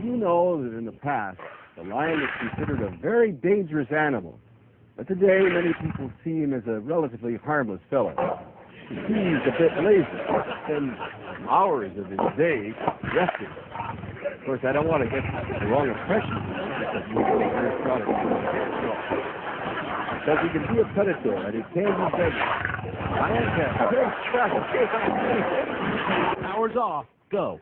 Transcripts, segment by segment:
you know that in the past, the lion was considered a very dangerous animal? But today, many people see him as a relatively harmless fellow. He's a bit lazy, spends hours of his day resting. Of course, I don't want to get the wrong impression because he can be a predator and he can be deadly. Lions have great strength. Hours off. Go.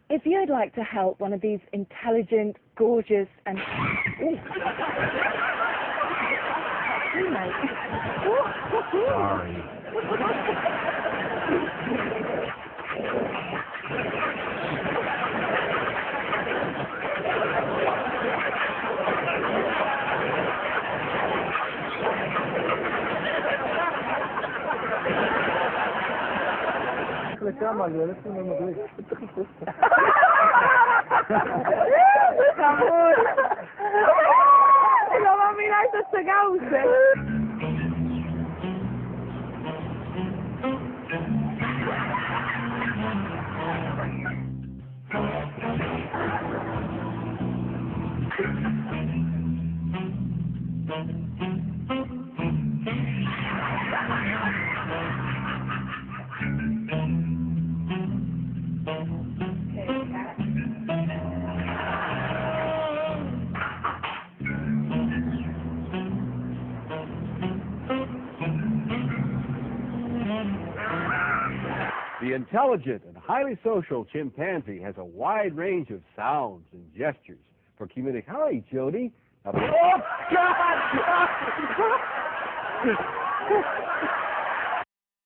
If you'd like to help one of these intelligent, gorgeous, and... Sorry. Lo va a mirar este cauce. The intelligent and highly social chimpanzee has a wide range of sounds and gestures for communication. Hi, Jody. Oh, God!